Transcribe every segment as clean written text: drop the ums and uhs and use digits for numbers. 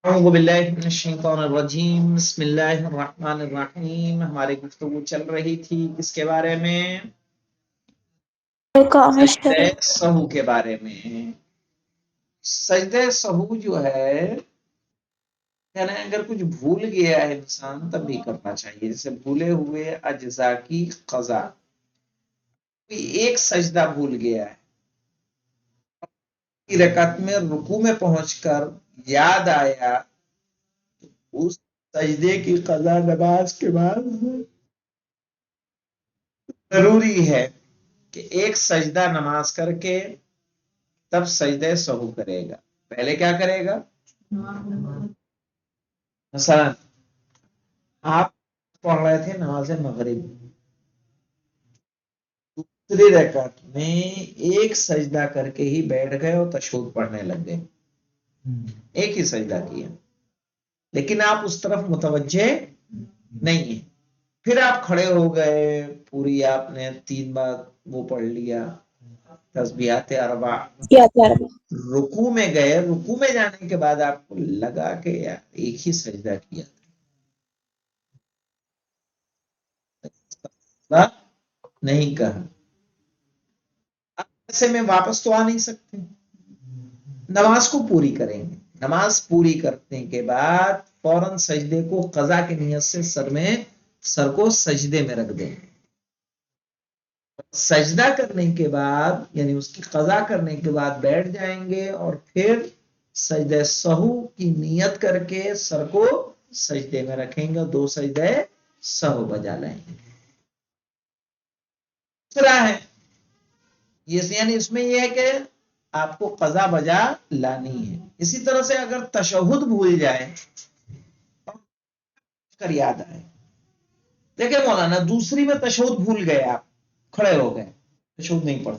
اعوذ باللہ من الشیطان الرجیم بسم اللہ الرحمن الرحیم. ہماری گفتگو چل رہی تھی کس کے بارے میں؟ سجدہ سہو کے بارے میں. سجدہ سہو جو ہے یعنی اگر کچھ بھول گیا ہے انسان تب بھی کرنا چاہیے. جیسے بھولے ہوئے اجزاء کی قضا، ایک سجدہ بھول گیا ہے، کی رکعت میں رکوع میں پہنچ کر یاد آیا، اس سجدے کی قضا نماز کے بعد ضروری ہے کہ ایک سجدہ نماز کر کے تب سجدہ سہو کرے گا. پہلے کیا کرے گا؟ مثلا آپ پڑھ رہے تھے نماز مغرب، دوسری رکعت میں ایک سجدہ کر کے ہی بیٹھ گئے اور تشہد پڑھنے لگ گئے. ایک ہی سجدہ کیا لیکن آپ اس طرف متوجہ نہیں ہیں. پھر آپ کھڑے ہو گئے، پوری آپ نے 3 بار وہ پڑھ لیا تسبیحات اربع، رکوع میں گئے، رکوع میں جانے کے بعد آپ کو لگا کہ یار ایک ہی سجدہ کیا نہیں کہا. ایسے میں واپس تو آ نہیں سکتے، نماز کو پوری کریں گے. نماز پوری کرنے کے بعد فوراً سجدے کو قضا کی نیت سے سر کو سجدے میں رکھ دیں. سجدہ کرنے کے بعد یعنی اس کی قضا کرنے کے بعد بیٹھ جائیں گے اور پھر سجدہ سہو کی نیت کر کے سر کو سجدے میں رکھیں گے اور 2 سجدہ سہو بجا لیں گے. دوسرا ہے یعنی اس میں یہ ہے کہ آپ کو قضا بجا لانی ہے. اسی طرح سے اگر تشہد بھول جائے کر یاد آئے، دیکھیں مولانا دوسری میں تشہد بھول گئے، آپ کھڑے ہو گئے، تشہد نہیں پڑھا،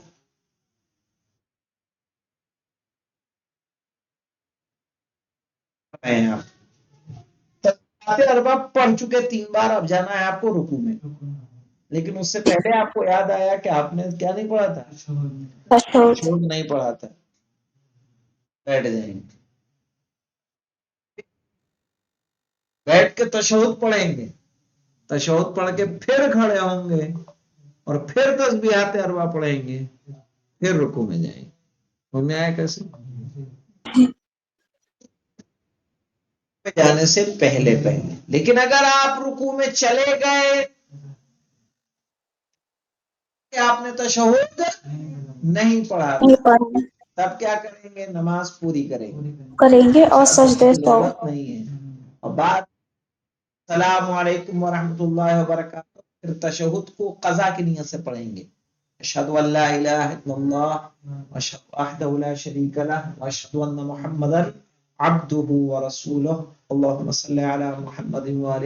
اربع پڑھ چکے 3 بار، اب جانا ہے آپ کو رکوع میں، لیکن اس سے پہلے آپ کو یاد آیا کہ آپ نے کیا نہیں پڑھا تھا؟ تشہد نہیں پڑھا تھا. بیٹھ جائیں گے، بیٹھ کے تشہد پڑھیں گے، تشہد پڑھ کے پھر کھڑے ہوں گے اور پھر تسبیحات اربع پڑھیں گے، پھر رکوع میں جائیں گے. سمجھ میں آیا کیسے؟ جانے سے پہلے. لیکن اگر آپ رکوع میں چلے گئے کہ آپ نے تشہد نہیں پڑھا تب کیا کریں گے؟ نماز پوری کریں گے اور سجدے ضرورت نہیں ہے. اور بعد السلام علیکم ورحمۃ اللہ وبرکاتہ پھر تشہد کو قضا کی نیت سے پڑھیں گے. اشہد ان لا الہ الا اللہ واشہد وحدہ لا شریک لہ واشہد ان محمدا عبدہ ورسولہ اللہم صلی علی محمد وآل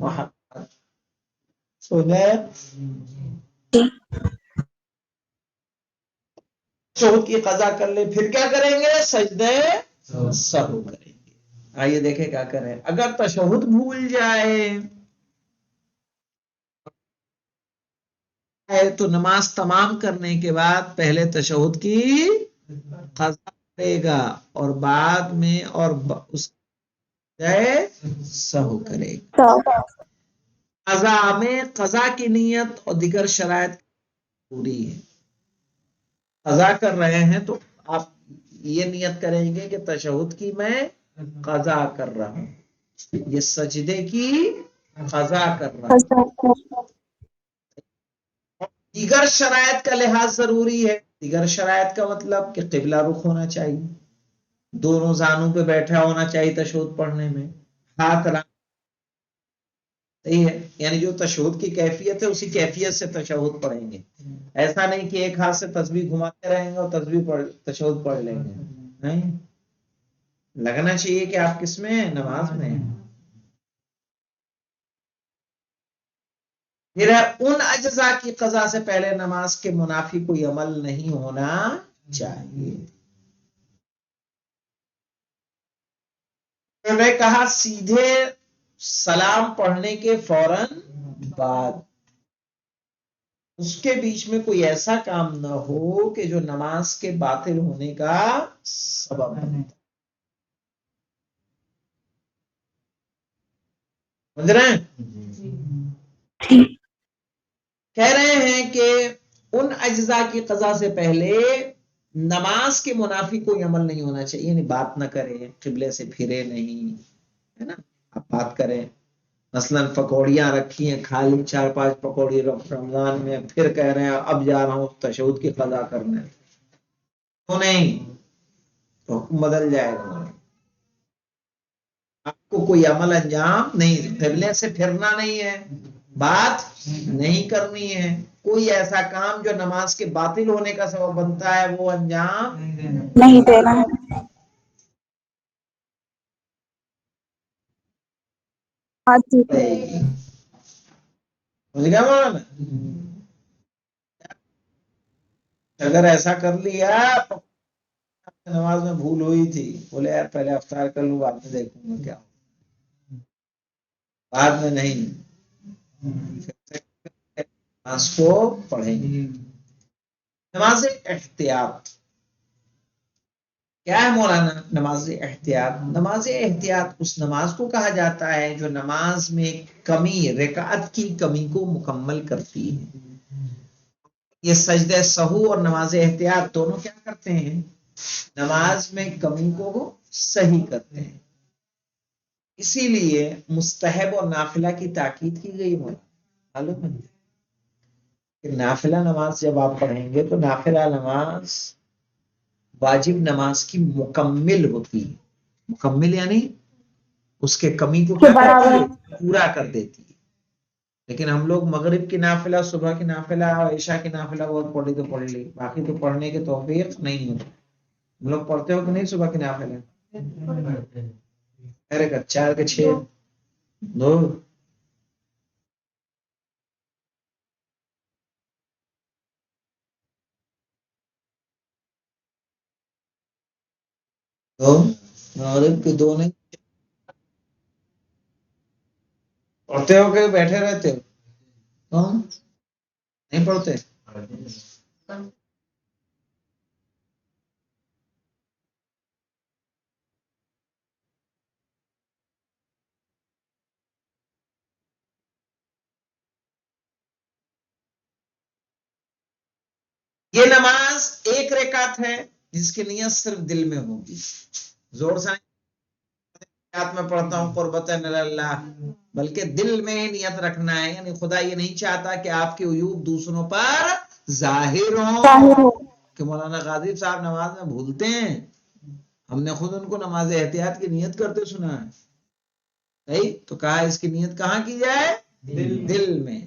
محمد. تشہد کی قضا کر لے، پھر کیا کریں گے؟ سجدہ سہو کریں گے. آئیے دیکھیں کیا کریں. اگر تشہد بھول جائے تو نماز تمام کرنے کے بعد پہلے تشہد کی قضا کرے گا اور بعد میں اور اس سہو کرے گا. قضا میں قضا کی نیت اور دیگر شرائط پوری ہے. قضا کر رہے ہیں تو آپ یہ نیت کریں گے کہ تشہد کی میں قضا کر رہا ہوں، یہ سجدے کی قضا کر رہا ہوں. دیگر شرائط کا لحاظ ضروری ہے. دیگر شرائط کا مطلب کہ قبلہ رخ ہونا چاہیے، دونوں زانوں پہ بیٹھا ہونا چاہیے تشہد پڑھنے میں، ہاتھ صحیح ہے. یعنی جو تشہد کی کیفیت ہے اسی کیفیت سے تشہد پڑھیں گے. ایسا نہیں کہ ایک ہاتھ سے تسبیح گھماتے رہیں گے اور تشہد پڑھ لیں گے. نہیں، لگنا چاہیے کہ آپ کس میں ہیں؟ نماز میں ہیں. پھر ان اجزاء کی قضا سے پہلے نماز کے منافی کوئی عمل نہیں ہونا چاہیے. میں نے کہا سیدھے سلام پڑھنے کے فوراً بعد اس کے بیچ میں کوئی ایسا کام نہ ہو کہ جو نماز کے باطل ہونے کا سبب بنے. سمجھ رہے ہیں؟ کہہ رہے ہیں کہ ان اجزاء کی قضا سے پہلے نماز کے منافی کوئی عمل نہیں ہونا چاہیے، یعنی بات نہ کرے، قبلے سے پھرے نہیں، ہے نا، آپ بات کریں، مثلا پکوڑیاں رکھی ہیں، کھا لی 4-5 پکوڑی رمضان میں، پھر کہہ رہے ہیں اب جا رہا ہوں تشہد کی قضا کرنے، تو نہیں، تو حکم بدل جائے گا، آپ کو کوئی عمل انجام نہیں، قبلے سے پھرنا نہیں ہے، بات نہیں کرنی ہے، کوئی ایسا کام جو نماز کے باطل ہونے کا سبب بنتا ہے وہ انجام نہیں دینا ہے. اگر ایسا کر لیا، نماز میں بھول ہوئی تھی، بولے یار پہلے افطار کر لوں بعد میں دیکھوں گا کیا، بعد میں نہیں، نماز کو پڑھیں گے. نماز احتیاط کیا ہے مولانا؟ نماز احتیاط، نماز احتیاط اس نماز کو کہا جاتا ہے جو نماز میں کمی، رکعت کی کمی کو مکمل کرتی ہے. یہ سجدہ سہو اور نماز احتیاط دونوں کیا کرتے ہیں؟ نماز میں کمی کو صحیح کرتے ہیں. اسی لیے مستحب اور نافلہ کی تاکید کی گئی ہے. معلوم ہے کہ نافلہ نماز جب آپ پڑھیں گے تو نافلہ نماز واجب نماز کی مکمل ہوتی ہے. مکمل یعنی اس کے کمی کو کیا کرتی ہے؟ پورا کر دیتی ہے. لیکن ہم لوگ مغرب کی نافلہ، صبح کی نافلہ اور عشاء کی نافلہ بہت پڑھی تو پڑھ لی، باقی تو پڑھنے کی توفیق نہیں ہوتی. ہم لوگ پڑھتے ہو کہ نہیں صبح کی نافلہ؟ ارے 4 کے 6 دو مغرب کے 2 نہیں پڑھتے ہو کہ بیٹھے رہتے ہو؟ نہیں پڑھتے؟ یہ نماز ایک رکعت ہے جس کی نیت صرف دل میں ہوگی. زور سے میں پڑھتا ہوں قربتاً اللہ، بلکہ دل میں نیت رکھنا ہے، یعنی خدا یہ نہیں چاہتا کہ آپ کے عیوب دوسروں پر ظاہر ہوں. کہ مولانا غازی صاحب نماز میں بھولتے ہیں، ہم نے خود ان کو نماز احتیاط کی نیت کرتے سنا ہے. صحیح تو کہا اس کی نیت کہاں کی جائے؟ دل میں.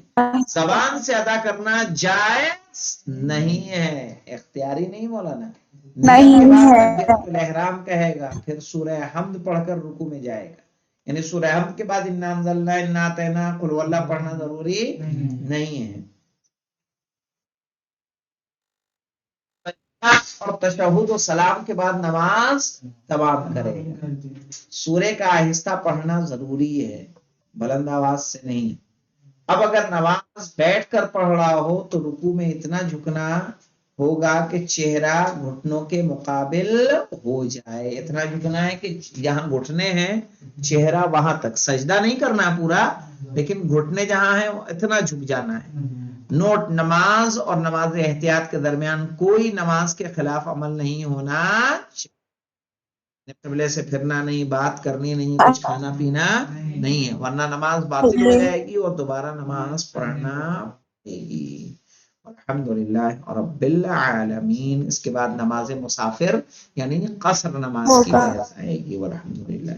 زبان سے ادا کرنا جائز نہیں ہے، اختیاری نہیں مولانا. نیت کے بعد تکبیرۃ الاحرام کہے گا، پھر سورہ حمد پڑھ کر رکوع میں جائے گا. یعنی سورہ حمد کے بعد انا انزلنا انا اعطینا قل هو اللہ پڑھنا ضروری نہیں ہے. اور تشہد و سلام کے بعد نماز تمام کرے گا. سورے کا آہستہ پڑھنا ضروری ہے، بلند آواز سے نہیں. اب اگر نماز بیٹھ کر پڑھ رہا ہو تو رکوع میں اتنا جھکنا ہوگا کہ چہرہ گھٹنوں کے مقابل ہو جائے. اتنا جھکنا ہے کہ جہاں گھٹنے ہیں چہرہ وہاں تک، سجدہ نہیں کرنا پورا، لیکن گھٹنے جہاں ہیں اتنا جھک جانا ہے. نوٹ: نماز اور نماز احتیاط کے درمیان کوئی نماز کے خلاف عمل نہیں ہونا، قبلے سے پھرنا نہیں، بات کرنی نہیں، کچھ کھانا پینا نہیں ہے، ورنہ نماز باطل ہو جائے گی اور دوبارہ نماز پڑھنا پڑے گی. الحمدللہ رب العالمین. اس کے بعد نماز مسافر یعنی قصر نماز کی بحث آئے گی. والحمدللہ.